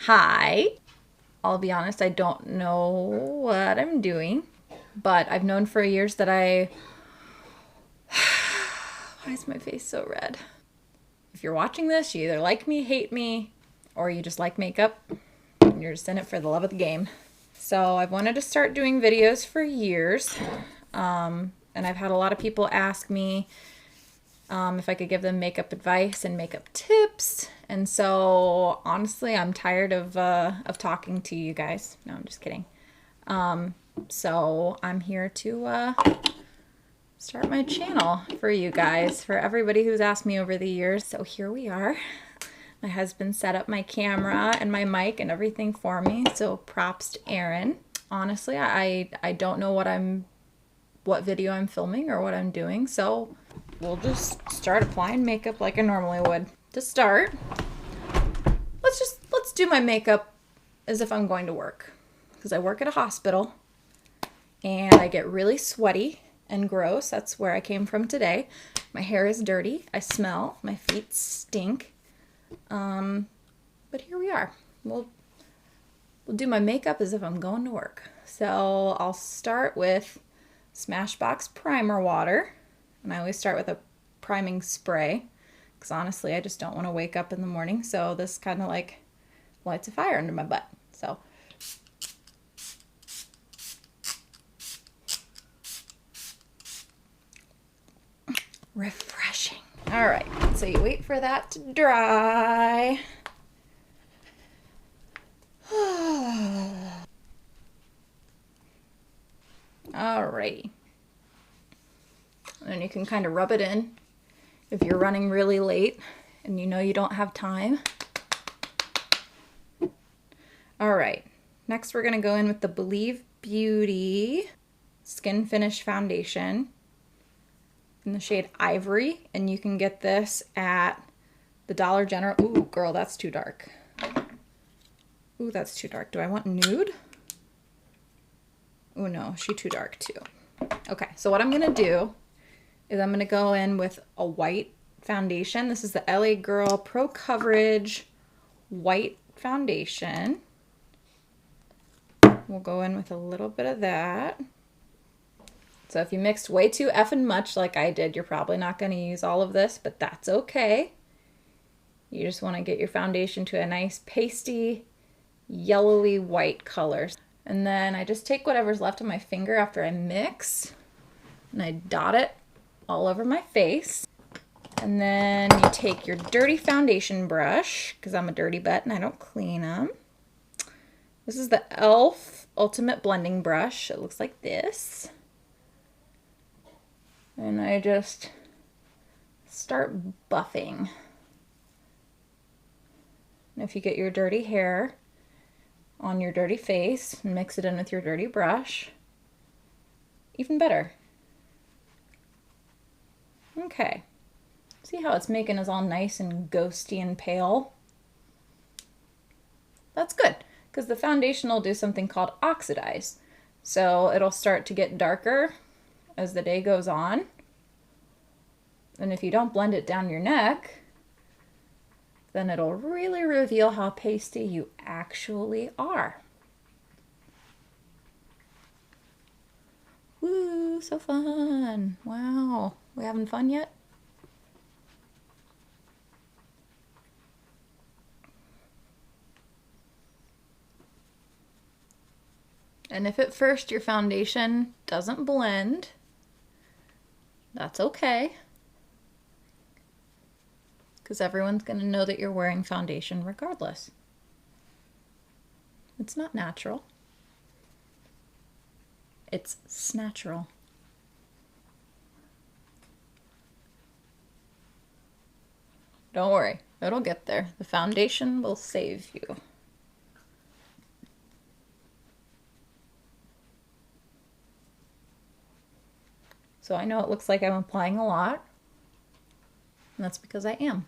Hi. I'll be honest, I don't know what I'm doing, but I've known for years that Why is my face so red? If you're watching this, you either like me, hate me, or you just like makeup, and you're just in it for the love of the game. So I've wanted to start doing videos for years, and I've had a lot of people ask me if I could give them makeup advice and makeup tips. And so honestly, I'm tired of talking to you guys. No, I'm just kidding. So I'm here to start my channel for you guys, for everybody who's asked me over the years. So here we are. My husband set up my camera and my mic and everything for me. So props to Aaron. Honestly, I don't know what video I'm filming or what I'm doing. So we'll just start applying makeup like I normally would. To start, let's do my makeup as if I'm going to work, because I work at a hospital and I get really sweaty and gross. That's where I came from today. My hair is dirty. I smell. My feet stink. But here we are. We'll do my makeup as if I'm going to work. So I'll start with Smashbox primer water. And I always start with a priming spray, because honestly, I just don't want to wake up in the morning. So this kind of like lights a fire under my butt. So refreshing. All right, so you wait for that to dry. Alrighty. And then you can kind of rub it in if you're running really late and you know you don't have time. All right, next we're gonna go in with the Believe Beauty Skin Finish Foundation in the shade Ivory, and you can get this at the Dollar General. Ooh, girl, that's too dark. Ooh, that's too dark. Do I want nude? Oh no, she too dark too. Okay, so what I'm gonna do is I'm gonna go in with a white foundation. This is the LA Girl Pro Coverage White Foundation. We'll go in with a little bit of that. So if you mixed way too effing much like I did, you're probably not gonna use all of this, but that's okay. You just wanna get your foundation to a nice pasty, yellowy white color. And then I just take whatever's left on my finger after I mix and I dot it all over my face. And then you take your dirty foundation brush, because I'm a dirty butt and I don't clean them. This is the e.l.f. Ultimate Blending Brush. It looks like this. And I just start buffing. And if you get your dirty hair on your dirty face and mix it in with your dirty brush, even better. Okay. See how it's making us all nice and ghosty and pale? That's good, because the foundation will do something called oxidize. So it'll start to get darker as the day goes on. And if you don't blend it down your neck, then it'll really reveal how pasty you actually are. Woo, so fun. Wow. We having fun yet? And if at first your foundation doesn't blend, that's okay, because everyone's going to know that you're wearing foundation regardless. It's not natural. It's snatchural. Don't worry, it'll get there. The foundation will save you. So I know it looks like I'm applying a lot, and that's because I am.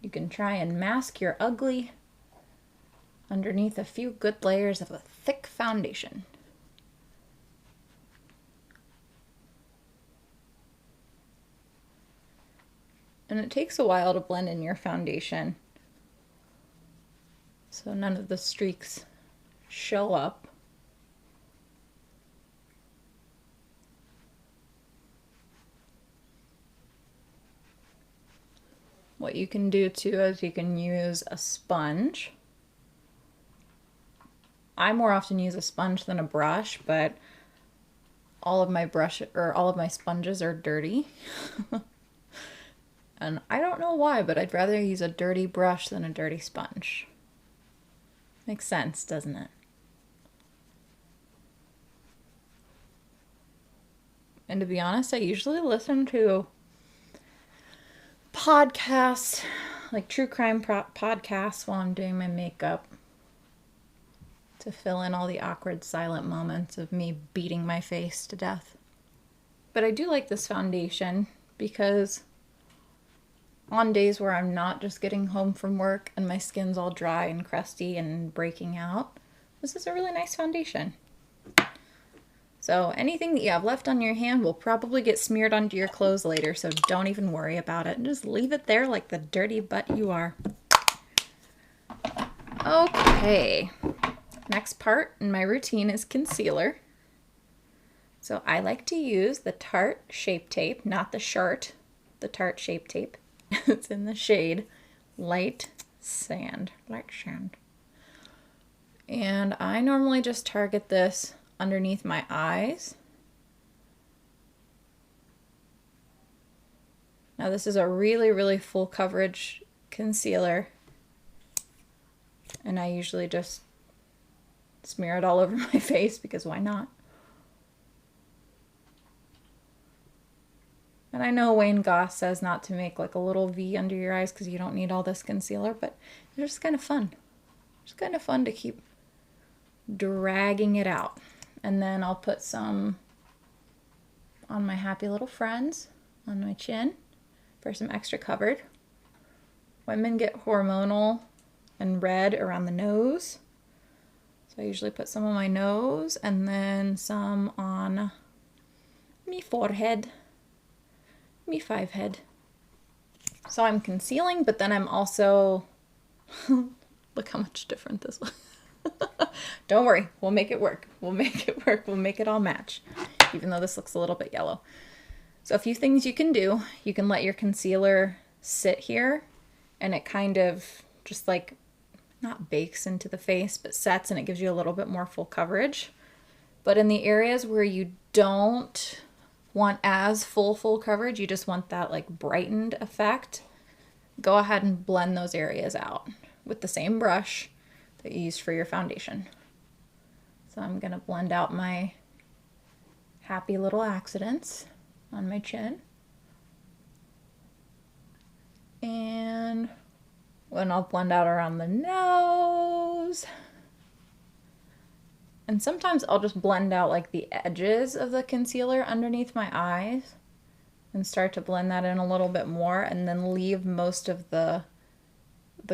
You can try and mask your ugly underneath a few good layers of a thick foundation. And it takes a while to blend in your foundation, so none of the streaks show up. What you can do too is you can use a sponge. I more often use a sponge than a brush, but all of my sponges are dirty. And I don't know why, but I'd rather use a dirty brush than a dirty sponge. Makes sense, doesn't it? And to be honest, I usually listen to podcasts, like true crime podcasts, while I'm doing my makeup to fill in all the awkward silent moments of me beating my face to death. But I do like this foundation because on days where I'm not just getting home from work and my skin's all dry and crusty and breaking out, this is a really nice foundation. So anything that you have left on your hand will probably get smeared onto your clothes later, so don't even worry about it. Just leave it there like the dirty butt you are. Okay, next part in my routine is concealer. So I like to use the Tarte Shape Tape, not the Shart, the Tarte Shape Tape. It's in the shade Light Sand. And I normally just target this underneath my eyes. Now this is a really, really full coverage concealer, and I usually just smear it all over my face because why not? And I know Wayne Goss says not to make like a little V under your eyes because you don't need all this concealer, but it's just kind of fun. It's kind of fun to keep dragging it out. And then I'll put some on my happy little friends, on my chin, for some extra coverage. Women get hormonal and red around the nose. So I usually put some on my nose and then some on me forehead. Me five head. So I'm concealing, but then I'm also, look how much different this was. Don't worry, we'll make it work. We'll make it work. We'll make it all match, even though this looks a little bit yellow. So a few things you can do. You can let your concealer sit here, and it kind of just like, not bakes into the face, but sets, and it gives you a little bit more full coverage. But in the areas where you don't want as full coverage, you just want that like brightened effect, go ahead and blend those areas out with the same brush that you used for your foundation. So I'm gonna blend out my happy little accidents on my chin, and then I'll blend out around the nose. And sometimes I'll just blend out like the edges of the concealer underneath my eyes and start to blend that in a little bit more, and then leave most of the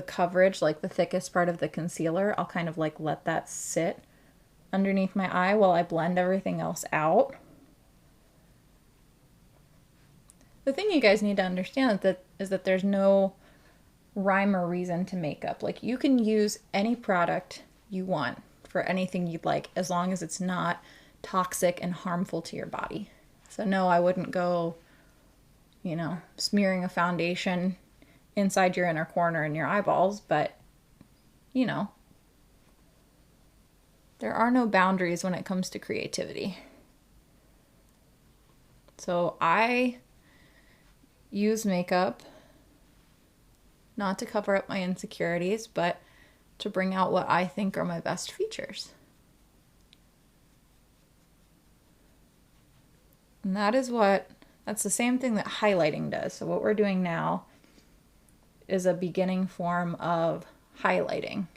coverage, like the thickest part of the concealer, I'll kind of like let that sit underneath my eye while I blend everything else out. The thing you guys need to understand is that there's no rhyme or reason to makeup. Like you can use any product you want for anything you'd like, as long as it's not toxic and harmful to your body. So no, I wouldn't go, smearing a foundation inside your inner corner and your eyeballs, but, there are no boundaries when it comes to creativity. So I use makeup not to cover up my insecurities, but to bring out what I think are my best features. And that's the same thing that highlighting does. So what we're doing now is a beginning form of highlighting.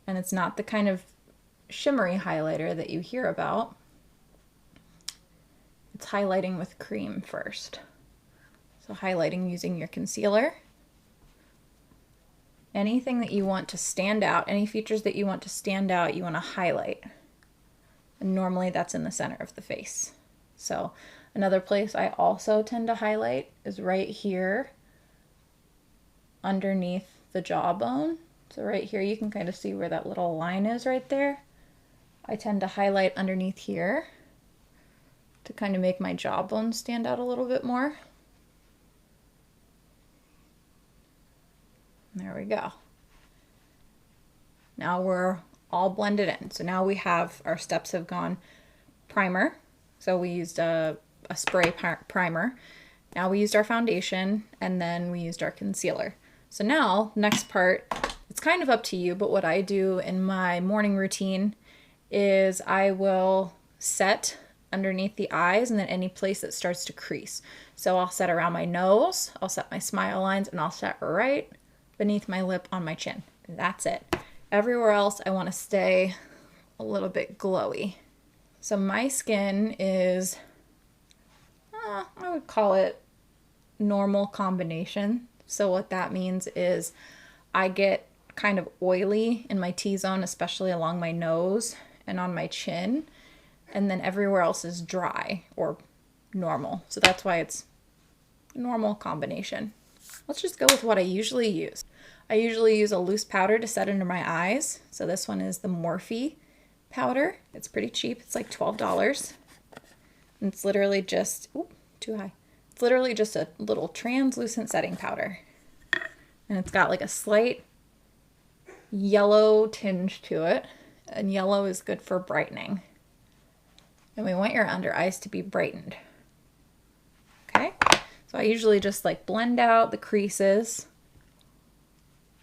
And it's not the kind of shimmery highlighter that you hear about. It's highlighting with cream first. So highlighting using your concealer. Anything that you want to stand out, any features that you want to stand out, you want to highlight. And normally that's in the center of the face. So Another place I also tend to highlight is right here underneath the jawbone. So right here, you can kind of see where that little line is right there. I tend to highlight underneath here to kind of make my jawbone stand out a little bit more. There we go. Now we're all blended in. So now we have, our steps have gone primer. So we used a spray primer. Now we used our foundation, and then we used our concealer. So now, next part, it's kind of up to you, but what I do in my morning routine is I will set underneath the eyes and then any place that starts to crease. So I'll set around my nose, I'll set my smile lines, and I'll set right beneath my lip on my chin. That's it. Everywhere else, I want to stay a little bit glowy. So my skin is, I would call it normal combination. So what that means is I get kind of oily in my T-zone, especially along my nose and on my chin. And then everywhere else is dry or normal. So that's why it's normal combination. Let's just go with what I usually use. I usually use a loose powder to set under my eyes. So this one is the Morphe powder. It's pretty cheap. It's like $12. And it's literally just, too high. It's literally just a little translucent setting powder. And it's got like a slight yellow tinge to it. And yellow is good for brightening. And we want your under eyes to be brightened. Okay? So I usually just like blend out the creases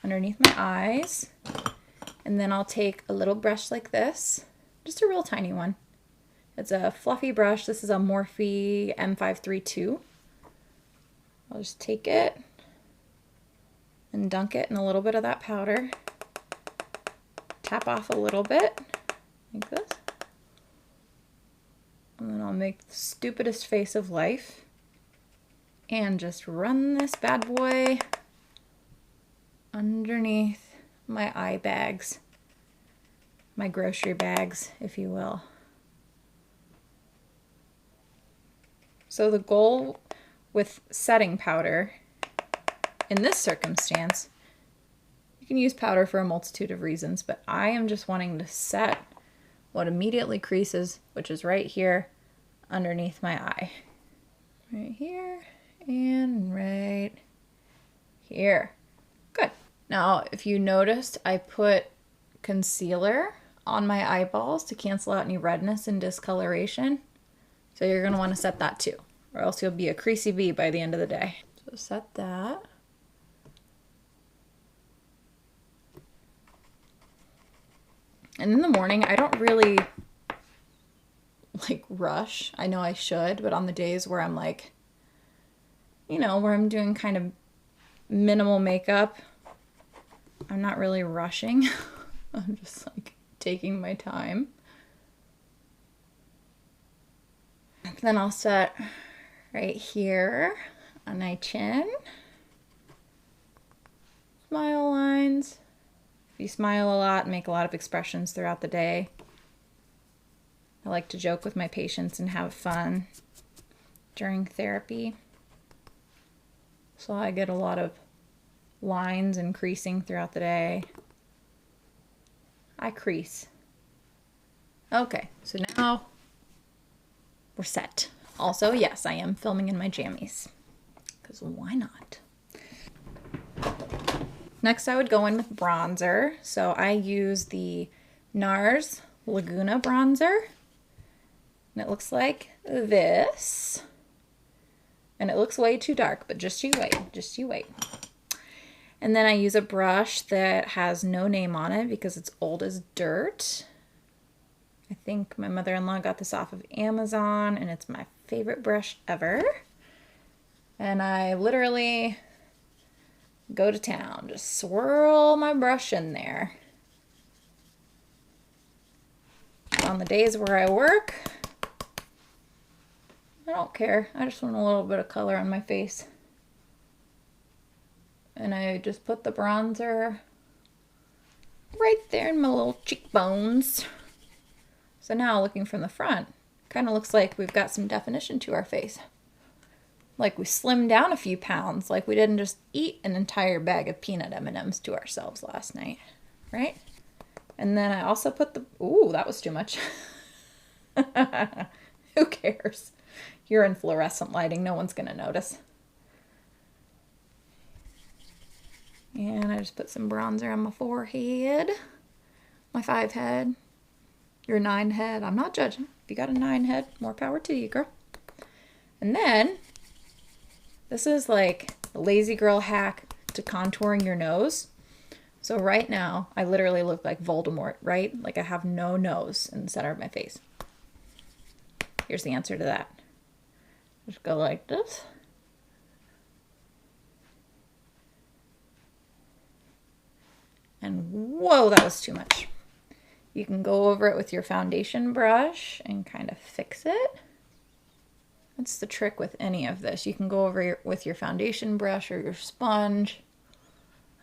underneath my eyes. And then I'll take a little brush like this, just a real tiny one. It's a fluffy brush. This is a Morphe M532. I'll just take it and dunk it in a little bit of that powder. Tap off a little bit, like this. And then I'll make the stupidest face of life and just run this bad boy underneath my eye bags, my grocery bags, if you will. So the goal with setting powder in this circumstance, you can use powder for a multitude of reasons, but I am just wanting to set what immediately creases, which is right here underneath my eye. Right here and right here. Good. Now, if you noticed, I put concealer on my eyeballs to cancel out any redness and discoloration. So you're going to want to set that too, or else you'll be a creasy bee by the end of the day. So set that. And in the morning, I don't really like rush. I know I should, but on the days where I'm like, you know, where I'm doing kind of minimal makeup, I'm not really rushing. I'm just like taking my time. And then I'll set right here on my chin. Smile lines. If you smile a lot and make a lot of expressions throughout the day. I like to joke with my patients and have fun during therapy. So I get a lot of lines and creasing throughout the day. I crease. Okay, so now we're set. Also, yes, I am filming in my jammies, because why not? Next, I would go in with bronzer. So I use the NARS Laguna bronzer. And it looks like this. And it looks way too dark, but just you wait. Just you wait. And then I use a brush that has no name on it because it's old as dirt. I think my mother-in-law got this off of Amazon, and it's my favorite brush ever. And I literally go to town. Just swirl my brush in there. On the days where I work, I don't care. I just want a little bit of color on my face. And I just put the bronzer right there in my little cheekbones. So now looking from the front, Kind of looks like we've got some definition to our face. Like we slimmed down a few pounds, like we didn't just eat an entire bag of peanut M&Ms to ourselves last night, right? And then I also put the, ooh, that was too much. Who cares? You're in fluorescent lighting, no one's gonna notice. And I just put some bronzer on my forehead, my 5 head, your 9 head. I'm not judging. If you got a 9 head, more power to you, girl. And then, this is like a lazy girl hack to contouring your nose. So right now, I literally look like Voldemort, right? Like I have no nose in the center of my face. Here's the answer to that. Just go like this. And whoa, that was too much. You can go over it with your foundation brush and kind of fix it. That's the trick with any of this. You can go over with your foundation brush or your sponge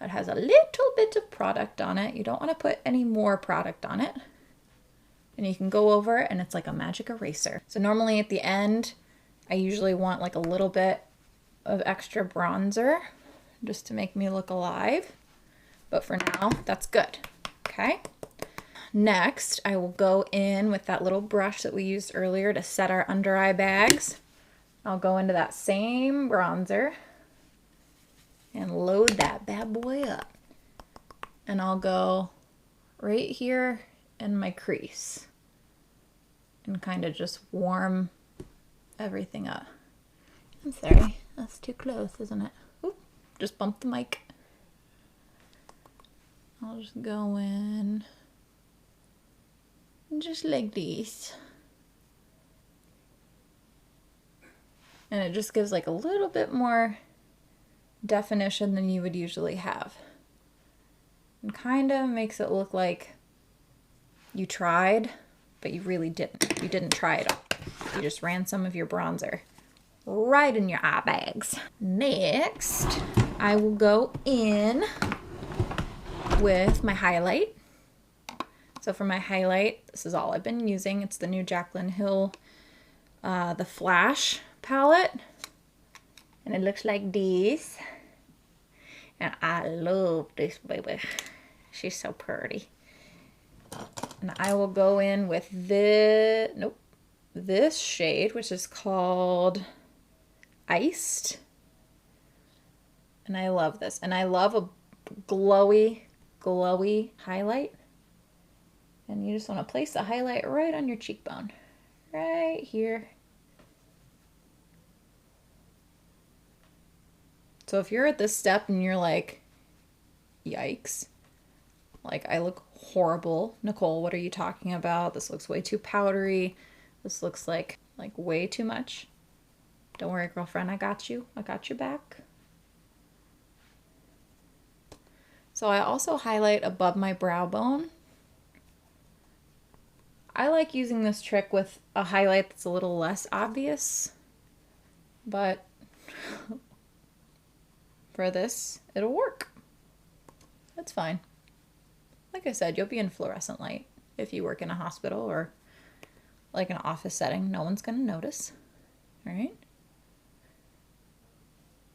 that has a little bit of product on it. You don't want to put any more product on it. And you can go over it and it's like a magic eraser. So normally at the end, I usually want like a little bit of extra bronzer just to make me look alive. But for now, that's good, okay? Next, I will go in with that little brush that we used earlier to set our under eye bags. I'll go into that same bronzer and load that bad boy up. And I'll go right here in my crease and kind of just warm everything up. I'm sorry, that's too close, isn't it? Oop, just bumped the mic. I'll just go in just like this. And it just gives like a little bit more definition than you would usually have. And kind of makes it look like you tried, but you really didn't. You didn't try it all. You just ran some of your bronzer right in your eye bags. Next, I will go in with my highlight. So for my highlight, this is all I've been using. It's the new Jaclyn Hill, the Flash palette. And it looks like this. And I love this baby. She's so pretty. And I will go in with this shade, which is called Iced. And I love this. And I love a glowy highlight. And you just want to place the highlight right on your cheekbone. Right here. So if you're at this step and you're like, yikes, like I look horrible. Nicole, what are you talking about? This looks way too powdery. This looks like way too much. Don't worry, girlfriend, I got you. I got your back. So I also highlight above my brow bone. I like using this trick with a highlight that's a little less obvious, but for this, it'll work. That's fine. Like I said, you'll be in fluorescent light if you work in a hospital or like an office setting. No one's gonna notice, all right?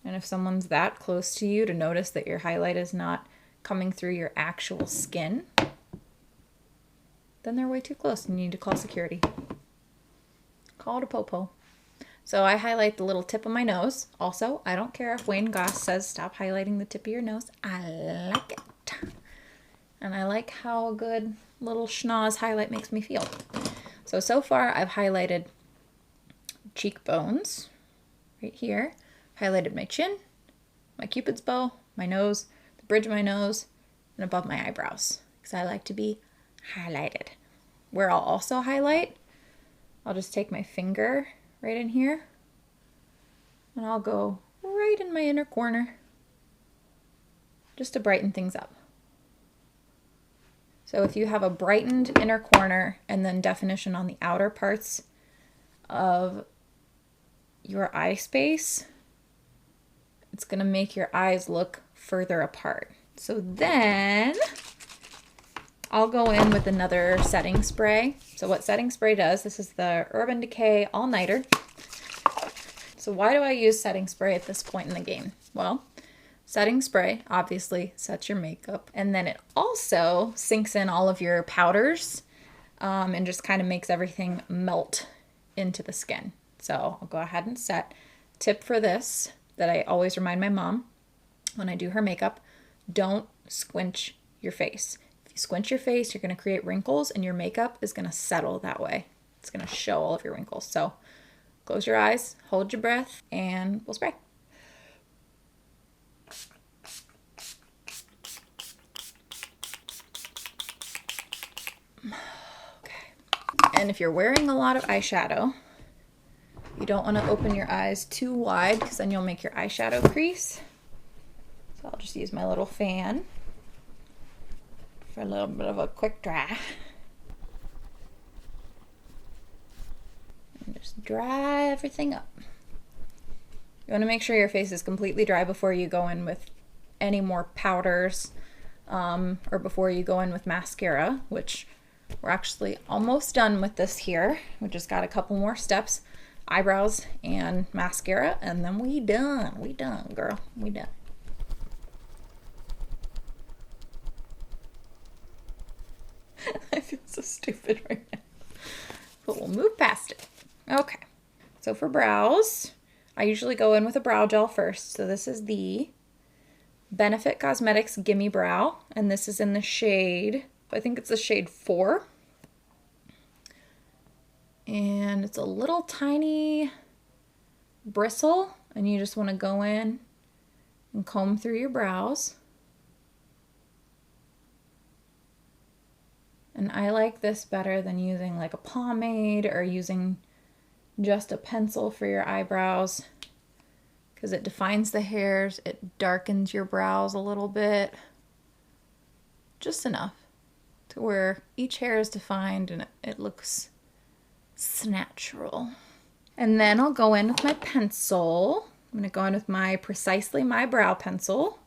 And if someone's that close to you to notice that your highlight is not coming through your actual skin, then they're way too close and you need to call security. Call it a popo. So I highlight the little tip of my nose. Also, I don't care if Wayne Goss says stop highlighting the tip of your nose. I like it. And I like how a good little schnoz highlight makes me feel. So far I've highlighted cheekbones right here. Highlighted my chin, my cupid's bow, my nose, the bridge of my nose, and above my eyebrows. Because I like to be highlighted. Where I'll also highlight, I'll just take my finger right in here and I'll go right in my inner corner just to brighten things up. So if you have a brightened inner corner and then definition on the outer parts of your eye space, it's going to make your eyes look further apart. So then I'll go in with another setting spray. So what setting spray does, this is the Urban Decay All Nighter. So why do I use setting spray at this point in the game? Well, setting spray obviously sets your makeup, and then it also sinks in all of your powders and just kind of makes everything melt into the skin. So I'll go ahead and set. Tip for this that I always remind my mom when I do her makeup, don't squinch your face. If you squinch your face, you're going to create wrinkles and your makeup is going to settle that way. It's going to show all of your wrinkles. So close your eyes, hold your breath, and we'll spray. Okay. And if you're wearing a lot of eyeshadow, you don't want to open your eyes too wide because then you'll make your eyeshadow crease. So I'll just use my little fan for a little bit of a quick dry. And just dry everything up. You want to make sure your face is completely dry before you go in with any more powders or before you go in with mascara, which we're actually almost done with this here. We just got a couple more steps, eyebrows and mascara, and then we done. We done, girl. We done. I feel so stupid right now, but we'll move past it. Okay, so for brows, I usually go in with a brow gel first. So this is the Benefit Cosmetics Gimme Brow, and this is in the shade, I think it's the shade 4. And it's a little tiny bristle, and you just want to go in and comb through your brows. And I like this better than using like a pomade or using just a pencil for your eyebrows because it defines the hairs, it darkens your brows a little bit, just enough to where each hair is defined and it looks natural. And then I'll go in with my pencil. I'm going to go in with my Precisely My Brow Pencil,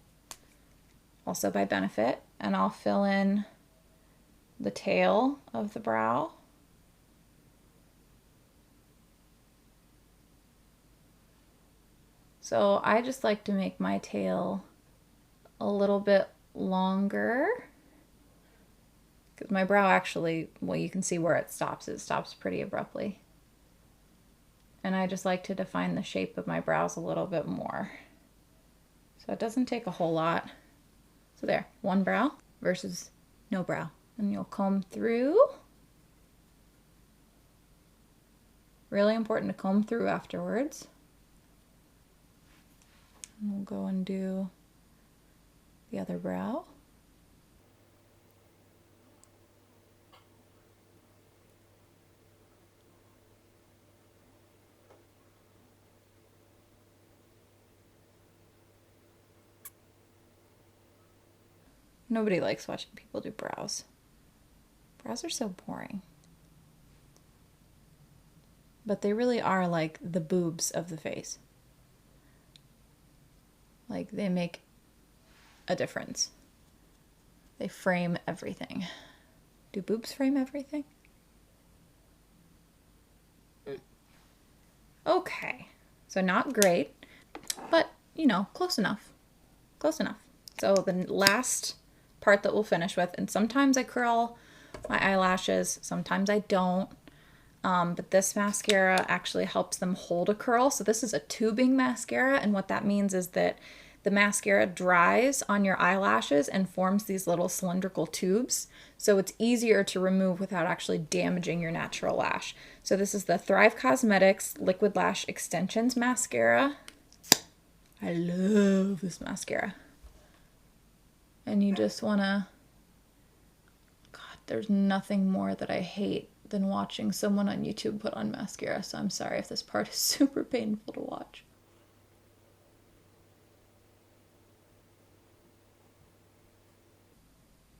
also by Benefit, and I'll fill in the tail of the brow. So I just like to make my tail a little bit longer because my brow actually, well, you can see where it stops. It stops pretty abruptly. And I just like to define the shape of my brows a little bit more. So it doesn't take a whole lot. So there, one brow versus no brow. And you'll comb through. Really important to comb through afterwards. And we'll go and do the other brow. Nobody likes watching people do brows. Brows are so boring. But they really are like the boobs of the face. Like they make a difference. They frame everything. Do boobs frame everything? Okay. So not great, but you know, close enough. Close enough. So the last part that we'll finish with, and sometimes I curl my eyelashes, sometimes I don't, but this mascara actually helps them hold a curl. So this is a tubing mascara, and what that means is that the mascara dries on your eyelashes and forms these little cylindrical tubes, so it's easier to remove without actually damaging your natural lash. So this is the Thrive Cosmetics Liquid Lash Extensions Mascara. I love this mascara. And you just want to, God, there's nothing more that I hate than watching someone on YouTube put on mascara, so I'm sorry if this part is super painful to watch.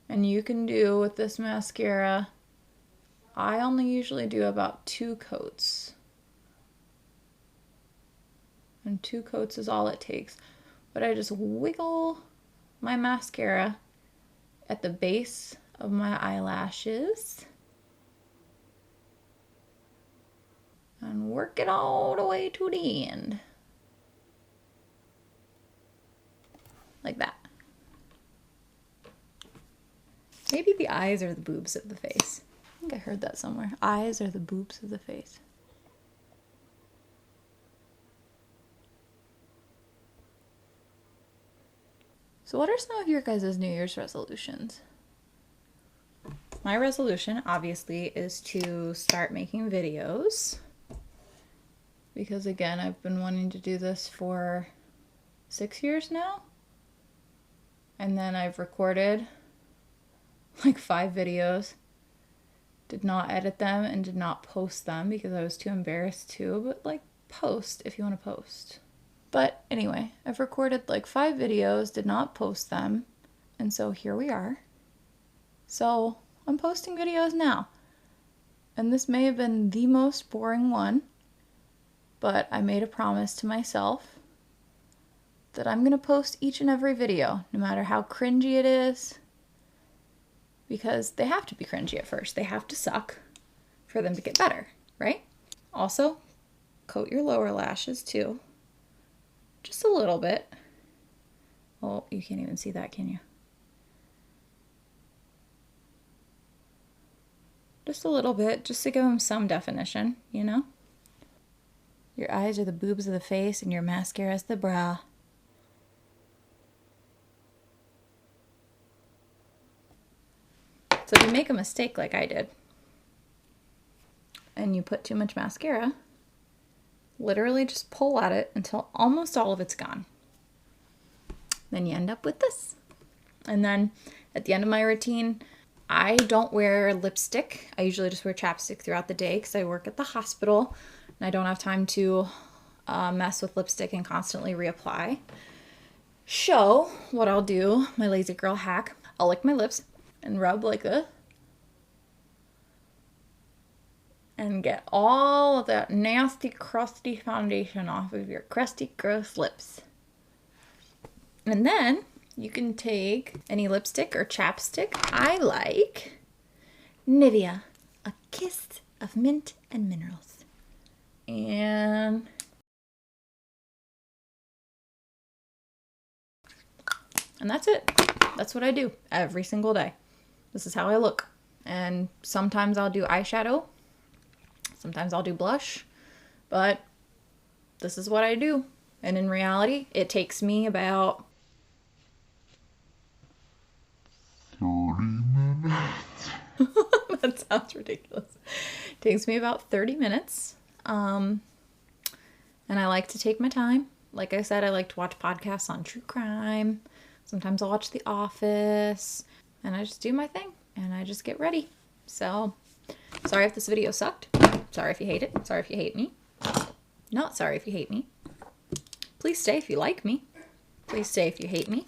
And you can do with this mascara, I only usually do about 2 coats. And 2 coats is all it takes. But I just wiggle my mascara at the base of my eyelashes. And work it all the way to the end. Like that. Maybe the eyes are the boobs of the face. I think I heard that somewhere. Eyes are the boobs of the face. So what are some of your guys' New Year's resolutions? My resolution, obviously, is to start making videos. Because, again, I've been wanting to do this for 6 years now. And then I've recorded like 5 videos. Did not edit them and did not post them because I was too embarrassed to. But, like, post if you want to post. But anyway, I've recorded like 5 videos, did not post them, and so here we are. So I'm posting videos now. And this may have been the most boring one, but I made a promise to myself that I'm going to post each and every video, no matter how cringy it is, because they have to be cringy at first. They have to suck for them to get better, right? Also, coat your lower lashes too. Just a little bit. Well, you can't even see that, can you? Just a little bit, just to give them some definition, you know? Your eyes are the boobs of the face and your mascara is the brow. So if you make a mistake like I did, and you put too much mascara, literally just pull at it until almost all of it's gone. Then you end up with this. And then at the end of my routine, I don't wear lipstick. I usually just wear chapstick throughout the day because I work at the hospital and I don't have time to mess with lipstick and constantly reapply. So what I'll do, my lazy girl hack, I'll lick my lips and rub like this. And get all of that nasty, crusty foundation off of your crusty, gross lips. And then you can take any lipstick or chapstick. I like Nivea, a kiss of mint and minerals. And that's it. That's what I do every single day. This is how I look. And sometimes I'll do eyeshadow. Sometimes I'll do blush, but this is what I do. And in reality, it takes me about 30 minutes. That sounds ridiculous. It takes me about 30 minutes. And I like to take my time. Like I said, I like to watch podcasts on true crime. Sometimes I'll watch The Office. And I just do my thing. And I just get ready. So, sorry if this video sucked. Sorry if you hate it. Sorry if you hate me. Not sorry if you hate me. Please stay if you like me. Please stay if you hate me.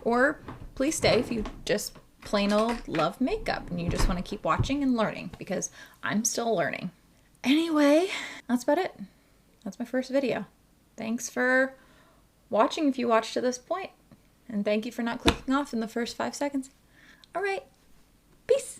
Or please stay if you just plain old love makeup and you just want to keep watching and learning, because I'm still learning. Anyway, that's about it. That's my first video. Thanks for watching if you watched to this point. And thank you for not clicking off in the first 5 seconds. All right. Peace.